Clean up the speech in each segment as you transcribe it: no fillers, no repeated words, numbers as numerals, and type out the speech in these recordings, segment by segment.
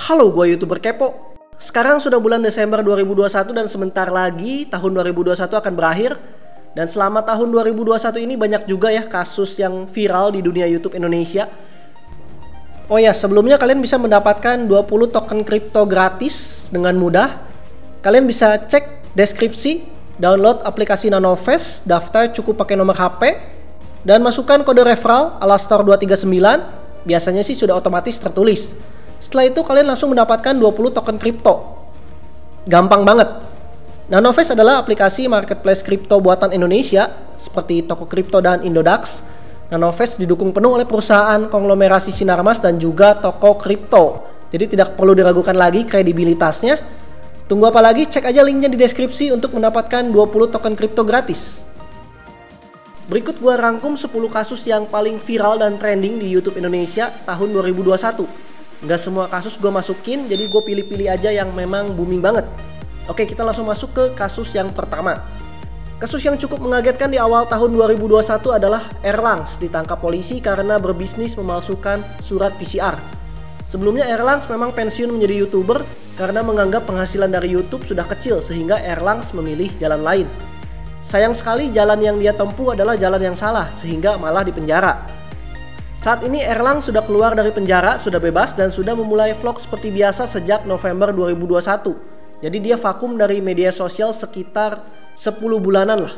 Halo, gue YouTuber Kepo. Sekarang sudah bulan Desember 2021 dan sebentar lagi tahun 2021 akan berakhir. Dan selama tahun 2021 ini banyak juga ya kasus yang viral di dunia YouTube Indonesia. Oh ya, sebelumnya kalian bisa mendapatkan 20 token kripto gratis dengan mudah. Kalian bisa cek deskripsi, download aplikasi Nanovest, daftar cukup pakai nomor HP, dan masukkan kode referral Alastor239. Biasanya sih sudah otomatis tertulis. Setelah itu kalian langsung mendapatkan 20 token kripto. Gampang banget. Nanovest adalah aplikasi marketplace kripto buatan Indonesia seperti Toko Kripto dan Indodax. Nanovest didukung penuh oleh perusahaan konglomerasi Sinarmas dan juga Toko Kripto. Jadi tidak perlu diragukan lagi kredibilitasnya. Tunggu apa lagi? Cek aja linknya di deskripsi untuk mendapatkan 20 token kripto gratis. Berikut gua rangkum 10 kasus yang paling viral dan trending di YouTube Indonesia tahun 2021. Nggak semua kasus gue masukin, jadi gue pilih-pilih aja yang memang booming banget. Oke, kita langsung masuk ke kasus yang pertama. Kasus yang cukup mengagetkan di awal tahun 2021 adalah Erlangs ditangkap polisi karena berbisnis memalsukan surat PCR. Sebelumnya Erlangs memang pensiun menjadi YouTuber karena menganggap penghasilan dari YouTube sudah kecil sehingga Erlangs memilih jalan lain. Sayang sekali jalan yang dia tempuh adalah jalan yang salah sehingga malah dipenjara. Saat ini Erlang sudah keluar dari penjara, sudah bebas dan sudah memulai vlog seperti biasa sejak November 2021. Jadi dia vakum dari media sosial sekitar 10 bulanan lah.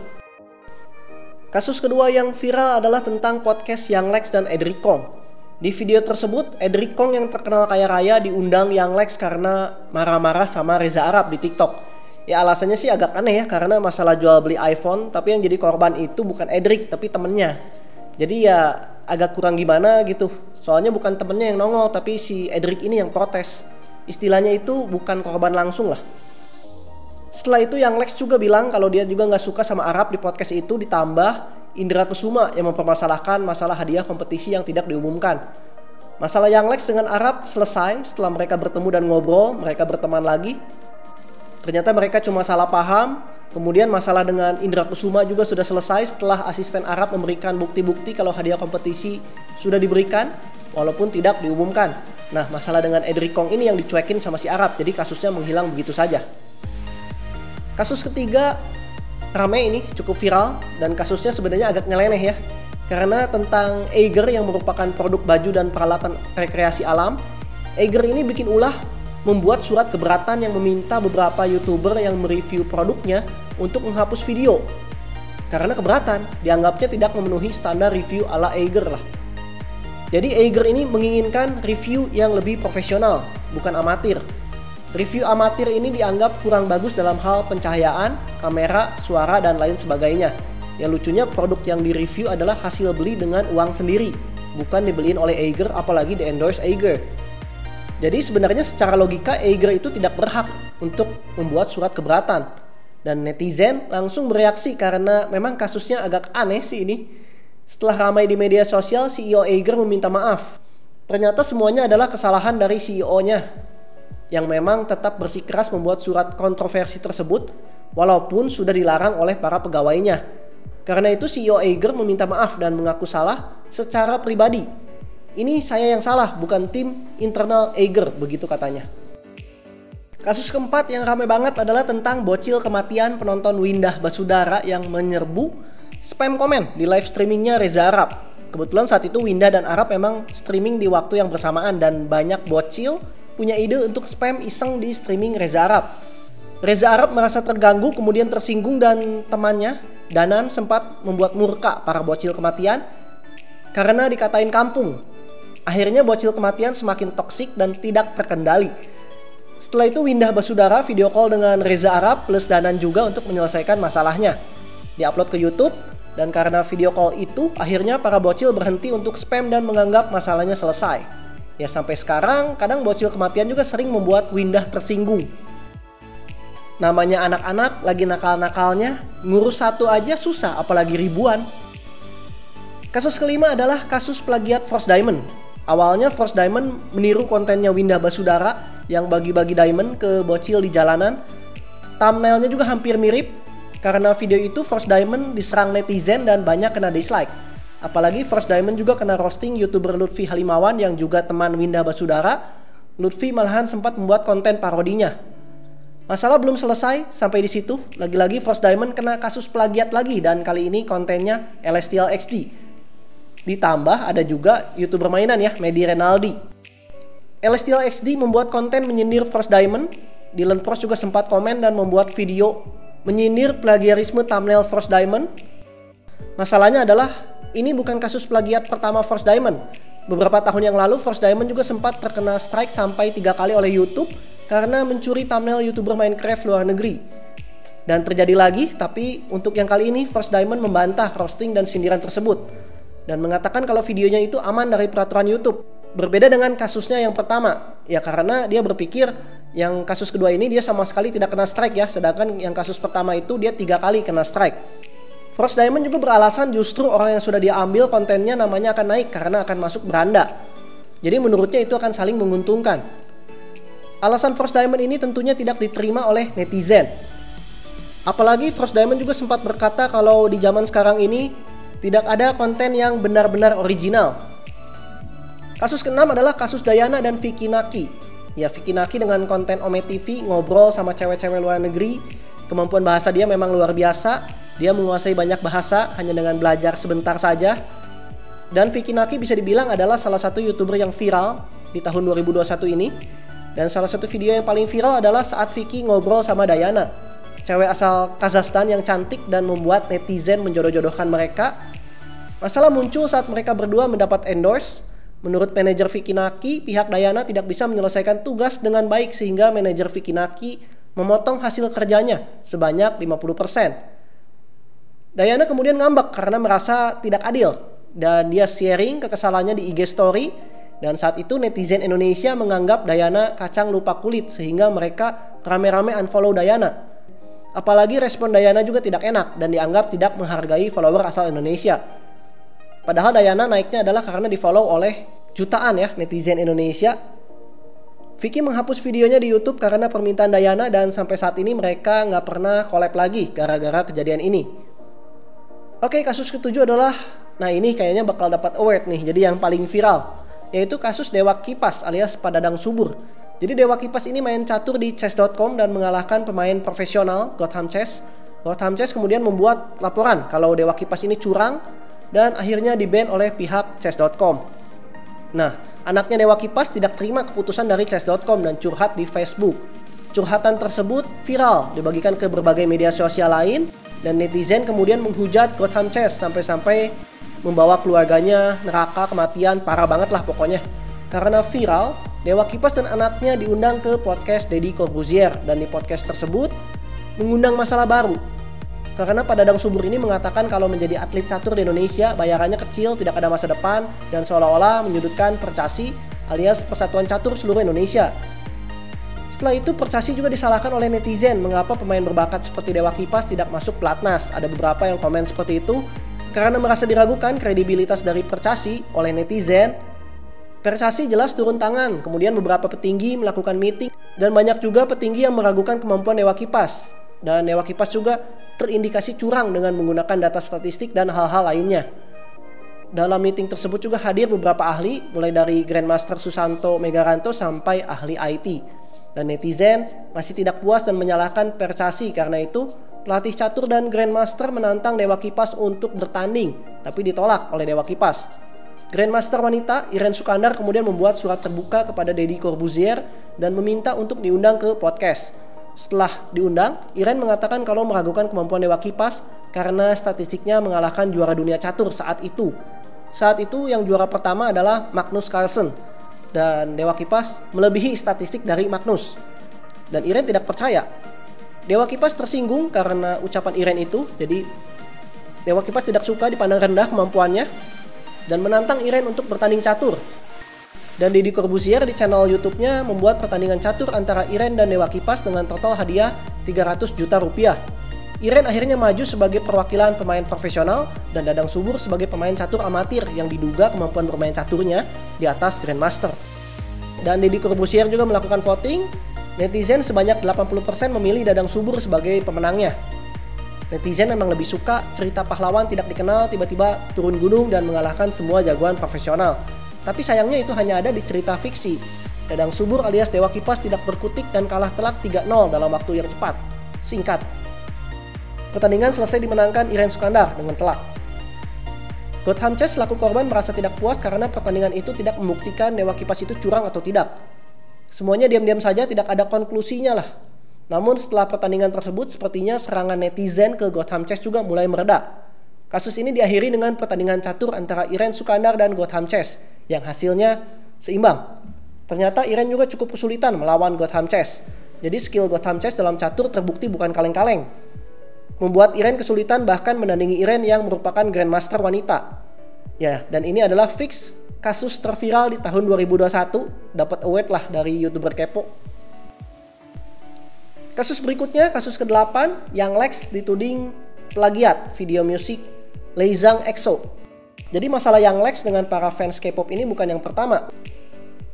Kasus kedua yang viral adalah tentang podcast Yang Lex dan Edric Kong. Di video tersebut, Edric Kong yang terkenal kaya raya diundang Yang Lex karena marah-marah sama Reza Arab di TikTok. Ya alasannya sih agak aneh ya, karena masalah jual beli iPhone, tapi yang jadi korban itu bukan Edric tapi temennya. Jadi ya agak kurang gimana gitu. Soalnya bukan temennya yang nongol, tapi si Edric ini yang protes. Istilahnya itu bukan korban langsung lah. Setelah itu Yang Lex juga bilang kalau dia juga gak suka sama Arab di podcast itu, ditambah Indra Kesuma yang mempermasalahkan masalah hadiah kompetisi yang tidak diumumkan. Masalah Yang Lex dengan Arab selesai setelah mereka bertemu dan ngobrol, mereka berteman lagi. Ternyata mereka cuma salah paham. Kemudian masalah dengan Indra Kesuma juga sudah selesai setelah asisten Arab memberikan bukti-bukti kalau hadiah kompetisi sudah diberikan walaupun tidak diumumkan. Nah, masalah dengan Edric Kong ini yang dicuekin sama si Arab, jadi kasusnya menghilang begitu saja. Kasus ketiga rame ini, cukup viral dan kasusnya sebenarnya agak nyeleneh ya. Karena tentang Eiger yang merupakan produk baju dan peralatan rekreasi alam. Eiger ini bikin ulah membuat surat keberatan yang meminta beberapa YouTuber yang mereview produknya untuk menghapus video. Karena keberatan, dianggapnya tidak memenuhi standar review ala Eiger lah. Jadi Eiger ini menginginkan review yang lebih profesional, bukan amatir. Review amatir ini dianggap kurang bagus dalam hal pencahayaan, kamera, suara, dan lain sebagainya. Yang lucunya produk yang direview adalah hasil beli dengan uang sendiri, bukan dibeliin oleh Eiger, apalagi di-endorse Eiger. Jadi sebenarnya secara logika Eiger itu tidak berhak untuk membuat surat keberatan. Dan netizen langsung bereaksi karena memang kasusnya agak aneh sih ini. Setelah ramai di media sosial, CEO Eiger meminta maaf. Ternyata semuanya adalah kesalahan dari CEO-nya yang memang tetap bersikeras membuat surat kontroversi tersebut walaupun sudah dilarang oleh para pegawainya. Karena itu CEO Eiger meminta maaf dan mengaku salah secara pribadi. Ini saya yang salah, bukan tim internal Eiger, begitu katanya. Kasus keempat yang ramai banget adalah tentang bocil kematian penonton Windah Basudara yang menyerbu spam komen di live streamingnya Reza Arab. Kebetulan saat itu Windah dan Arab memang streaming di waktu yang bersamaan dan banyak bocil punya ide untuk spam iseng di streaming Reza Arab. Reza Arab merasa terganggu kemudian tersinggung dan temannya Danan sempat membuat murka para bocil kematian karena dikatain kampung. Akhirnya bocil kematian semakin toksik dan tidak terkendali. Setelah itu Windah Basudara video call dengan Reza Arab plus Danan juga untuk menyelesaikan masalahnya. Diupload ke YouTube dan karena video call itu akhirnya para bocil berhenti untuk spam dan menganggap masalahnya selesai. Ya sampai sekarang kadang bocil kematian juga sering membuat Windah tersinggung. Namanya anak-anak lagi nakal-nakalnya, ngurus satu aja susah apalagi ribuan. Kasus kelima adalah kasus plagiat Force Diamond. Awalnya Force Diamond meniru kontennya Windah Basudara yang bagi-bagi diamond ke bocil di jalanan. Thumbnailnya juga hampir mirip. Karena video itu Force Diamond diserang netizen dan banyak kena dislike. Apalagi Force Diamond juga kena roasting YouTuber Lutfi Halimawan yang juga teman Windah Basudara. Lutfi malahan sempat membuat konten parodinya. Masalah belum selesai sampai di situ, lagi-lagi Force Diamond kena kasus plagiat lagi dan kali ini kontennya Celestial XD. Ditambah ada juga YouTuber mainan ya, Medi Renaldi. Celestial XD membuat konten menyindir Force Diamond. Dylan Force juga sempat komen dan membuat video menyindir plagiarisme thumbnail Force Diamond. Masalahnya adalah ini bukan kasus plagiat pertama Force Diamond. Beberapa tahun yang lalu Force Diamond juga sempat terkena strike sampai 3 kali oleh YouTube karena mencuri thumbnail YouTuber Minecraft luar negeri. Dan terjadi lagi, tapi untuk yang kali ini Force Diamond membantah roasting dan sindiran tersebut dan mengatakan kalau videonya itu aman dari peraturan YouTube. Berbeda dengan kasusnya yang pertama, ya karena dia berpikir yang kasus kedua ini dia sama sekali tidak kena strike ya, sedangkan yang kasus pertama itu dia 3 kali kena strike. Force Diamond juga beralasan justru orang yang sudah dia ambil kontennya namanya akan naik karena akan masuk beranda. Jadi menurutnya itu akan saling menguntungkan. Alasan Force Diamond ini tentunya tidak diterima oleh netizen. Apalagi Force Diamond juga sempat berkata kalau di zaman sekarang ini tidak ada konten yang benar-benar original. Kasus keenam adalah kasus Dayana dan Vicky Naki. Ya, Vicky Naki dengan konten Ome TV ngobrol sama cewek-cewek luar negeri. Kemampuan bahasa dia memang luar biasa. Dia menguasai banyak bahasa hanya dengan belajar sebentar saja. Dan Vicky Naki bisa dibilang adalah salah satu YouTuber yang viral di tahun 2021 ini. Dan salah satu video yang paling viral adalah saat Vicky ngobrol sama Dayana, cewek asal Kazakhstan yang cantik dan membuat netizen menjodoh-jodohkan mereka. Masalah muncul saat mereka berdua mendapat endorse. Menurut manajer Vicky Naki, pihak Dayana tidak bisa menyelesaikan tugas dengan baik sehingga manajer Vicky Naki memotong hasil kerjanya sebanyak 50%. Dayana kemudian ngambek karena merasa tidak adil dan dia sharing kekesalannya di IG story, dan saat itu netizen Indonesia menganggap Dayana kacang lupa kulit sehingga mereka rame-rame unfollow Dayana. Apalagi respon Dayana juga tidak enak dan dianggap tidak menghargai follower asal Indonesia. Padahal Dayana naiknya adalah karena di-follow oleh jutaan ya netizen Indonesia. Vicky menghapus videonya di YouTube karena permintaan Dayana dan sampai saat ini mereka nggak pernah collab lagi gara-gara kejadian ini. Oke, kasus ketujuh adalah, nah ini kayaknya bakal dapat award nih, jadi yang paling viral, yaitu kasus Dewa Kipas alias Padadang Subur. Jadi Dewa Kipas ini main catur di chess.com dan mengalahkan pemain profesional Gotham Chess. Gotham Chess kemudian membuat laporan kalau Dewa Kipas ini curang dan akhirnya di-ban oleh pihak chess.com. Nah, anaknya Dewa Kipas tidak terima keputusan dari chess.com dan curhat di Facebook. Curhatan tersebut viral, dibagikan ke berbagai media sosial lain. Dan netizen kemudian menghujat Gotham Chess sampai-sampai membawa keluarganya neraka kematian, parah banget lah pokoknya. Karena viral, Dewa Kipas dan anaknya diundang ke podcast Deddy Corbuzier dan di podcast tersebut mengundang masalah baru. Karena Padadang Subur ini mengatakan kalau menjadi atlet catur di Indonesia bayarannya kecil, tidak ada masa depan dan seolah-olah menyudutkan Percasi alias Persatuan Catur Seluruh Indonesia. Setelah itu Percasi juga disalahkan oleh netizen mengapa pemain berbakat seperti Dewa Kipas tidak masuk pelatnas. Ada beberapa yang komen seperti itu karena merasa diragukan kredibilitas dari Percasi oleh netizen. Percasi jelas turun tangan, kemudian beberapa petinggi melakukan meeting dan banyak juga petinggi yang meragukan kemampuan Dewa Kipas. Dan Dewa Kipas juga terindikasi curang dengan menggunakan data statistik dan hal-hal lainnya. Dalam meeting tersebut juga hadir beberapa ahli, mulai dari Grandmaster Susanto Megaranto sampai ahli IT. Dan netizen masih tidak puas dan menyalahkan Percasi. Karena itu pelatih catur dan Grandmaster menantang Dewa Kipas untuk bertanding, tapi ditolak oleh Dewa Kipas. Grandmaster wanita Irene Sukandar kemudian membuat surat terbuka kepada Deddy Corbuzier dan meminta untuk diundang ke podcast. Setelah diundang, Irene mengatakan kalau meragukan kemampuan Dewa Kipas karena statistiknya mengalahkan juara dunia catur saat itu. Saat itu yang juara pertama adalah Magnus Carlsen. Dan Dewa Kipas melebihi statistik dari Magnus. Dan Irene tidak percaya. Dewa Kipas tersinggung karena ucapan Irene itu. Jadi Dewa Kipas tidak suka dipandang rendah kemampuannya dan menantang Irene untuk bertanding catur. Dan Deddy Corbuzier di channel YouTube-nya membuat pertandingan catur antara Irene dan Dewa Kipas dengan total hadiah 300 juta rupiah. Irene akhirnya maju sebagai perwakilan pemain profesional dan Dadang Subur sebagai pemain catur amatir yang diduga kemampuan bermain caturnya di atas Grandmaster. Dan Deddy Corbuzier juga melakukan voting. Netizen sebanyak 80% memilih Dadang Subur sebagai pemenangnya. Netizen memang lebih suka cerita pahlawan tidak dikenal tiba-tiba turun gunung dan mengalahkan semua jagoan profesional. Tapi sayangnya itu hanya ada di cerita fiksi. Dadang Subur alias Dewa Kipas tidak berkutik dan kalah telak 3-0 dalam waktu yang cepat. Singkat. Pertandingan selesai dimenangkan Irene Sukandar dengan telak. Gotham Chess selaku korban merasa tidak puas karena pertandingan itu tidak membuktikan Dewa Kipas itu curang atau tidak. Semuanya diam-diam saja, tidak ada konklusinya lah. Namun setelah pertandingan tersebut, sepertinya serangan netizen ke Gotham Chess juga mulai mereda. Kasus ini diakhiri dengan pertandingan catur antara Irene Sukandar dan Gotham Chess yang hasilnya seimbang. Ternyata Irene juga cukup kesulitan melawan Gotham Chess. Jadi skill Gotham Chess dalam catur terbukti bukan kaleng-kaleng. Membuat Irene kesulitan bahkan menandingi Irene yang merupakan Grandmaster wanita. Ya, dan ini adalah fix kasus terviral di tahun 2021, dapat award lah dari YouTuber kepo. Kasus berikutnya, kasus ke-8, Yang Lex dituding plagiat video musik Lay Zhang EXO. Jadi masalah Yang Lex dengan para fans K-pop ini bukan yang pertama.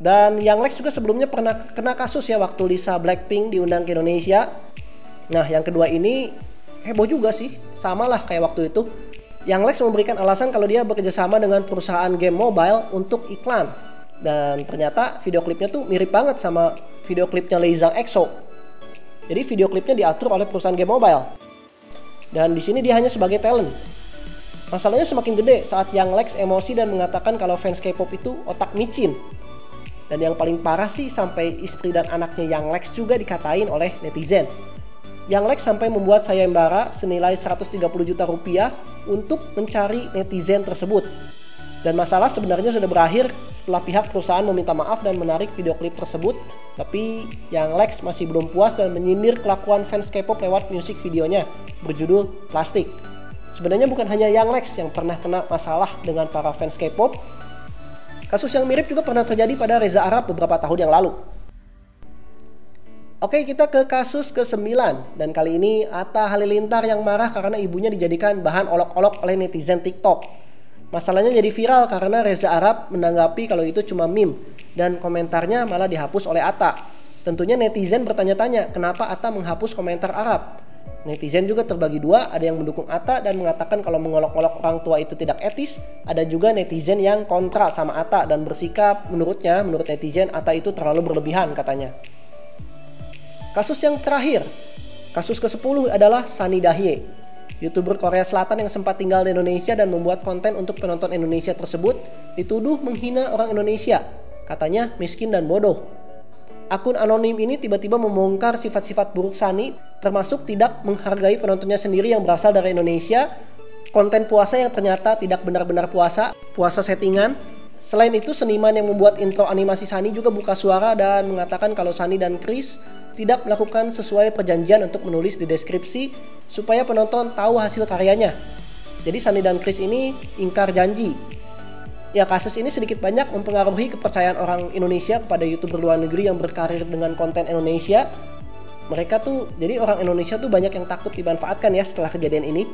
Dan Yang Lex juga sebelumnya pernah kena kasus ya waktu Lisa Blackpink diundang ke Indonesia. Nah, yang kedua ini heboh juga sih, sama lah kayak waktu itu. Yang Lex memberikan alasan kalau dia bekerjasama dengan perusahaan game mobile untuk iklan. Dan ternyata video klipnya tuh mirip banget sama video klipnya Lay Zhang EXO. Jadi video klipnya diatur oleh perusahaan game mobile. Dan di sini dia hanya sebagai talent. Masalahnya semakin gede saat Yang Lex emosi dan mengatakan kalau fans K-pop itu otak micin. Dan yang paling parah sih sampai istri dan anaknya Yang Lex juga dikatain oleh netizen. Yang Lex sampai membuat sayembara senilai 130 juta rupiah untuk mencari netizen tersebut. Dan masalah sebenarnya sudah berakhir setelah pihak perusahaan meminta maaf dan menarik video klip tersebut. Tapi Yang Lex masih belum puas dan menyindir kelakuan fans K-pop lewat musik videonya berjudul Plastik. Sebenarnya bukan hanya Yang Lex yang pernah kena masalah dengan para fans K-pop. Kasus yang mirip juga pernah terjadi pada Reza Arab beberapa tahun yang lalu. Oke, kita ke kasus ke-9. Dan kali ini Atta Halilintar yang marah karena ibunya dijadikan bahan olok-olok oleh netizen TikTok. Masalahnya jadi viral karena Reza Arab menanggapi kalau itu cuma meme. Dan komentarnya malah dihapus oleh Atta. Tentunya netizen bertanya-tanya kenapa Atta menghapus komentar Arab. Netizen juga terbagi dua, ada yang mendukung Atta dan mengatakan kalau mengolok-olok orang tua itu tidak etis. Ada juga netizen yang kontra sama Atta dan bersikap menurut netizen Atta itu terlalu berlebihan katanya. Kasus yang terakhir, kasus ke-10 adalah Sunny Dahye. YouTuber Korea Selatan yang sempat tinggal di Indonesia dan membuat konten untuk penonton Indonesia tersebut dituduh menghina orang Indonesia, katanya miskin dan bodoh. Akun anonim ini tiba-tiba membongkar sifat-sifat buruk Sunny, termasuk tidak menghargai penontonnya sendiri yang berasal dari Indonesia, konten puasa yang ternyata tidak benar-benar puasa settingan. Selain itu, seniman yang membuat intro animasi Sunny juga buka suara dan mengatakan kalau Sunny dan Chris tidak melakukan sesuai perjanjian untuk menulis di deskripsi supaya penonton tahu hasil karyanya. Jadi Sunny dan Chris ini ingkar janji. Ya, kasus ini sedikit banyak mempengaruhi kepercayaan orang Indonesia kepada YouTuber luar negeri yang berkarir dengan konten Indonesia. Jadi orang Indonesia tuh banyak yang takut dimanfaatkan ya setelah kejadian ini.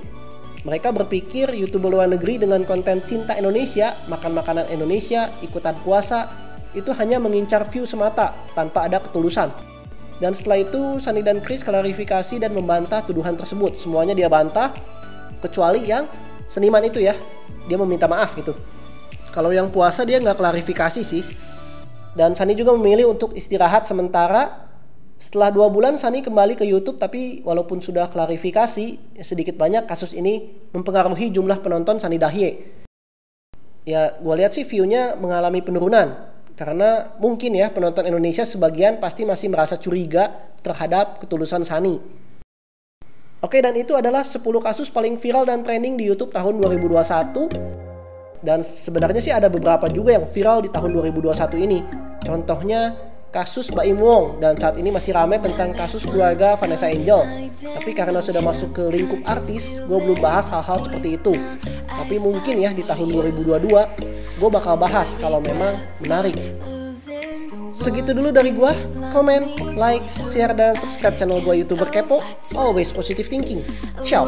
Mereka berpikir YouTuber luar negeri dengan konten cinta Indonesia, makan makanan Indonesia, ikutan puasa, itu hanya mengincar view semata tanpa ada ketulusan. Dan setelah itu Sunny dan Chris klarifikasi dan membantah tuduhan tersebut. Semuanya dia bantah, kecuali yang seniman itu ya, dia meminta maaf gitu. Kalau yang puasa dia nggak klarifikasi sih. Dan Sunny juga memilih untuk istirahat sementara. Setelah 2 bulan Sunny kembali ke YouTube, tapi walaupun sudah klarifikasi, sedikit banyak kasus ini mempengaruhi jumlah penonton Sunny Dahye. Ya, gue lihat sih view-nya mengalami penurunan. Karena mungkin ya penonton Indonesia sebagian pasti masih merasa curiga terhadap ketulusan Sunny. Oke, dan itu adalah 10 kasus paling viral dan trending di YouTube tahun 2021. Dan sebenarnya sih ada beberapa juga yang viral di tahun 2021 ini. Contohnya kasus Baim Wong, dan saat ini masih ramai tentang kasus keluarga Vanessa Angel. Tapi karena sudah masuk ke lingkup artis, gue belum bahas hal-hal seperti itu. Tapi mungkin ya di tahun 2022 gue bakal bahas kalau memang menarik. Segitu dulu dari gue. Komen, like, share, dan subscribe channel gue YouTuber Kepo. Always positive thinking. Ciao.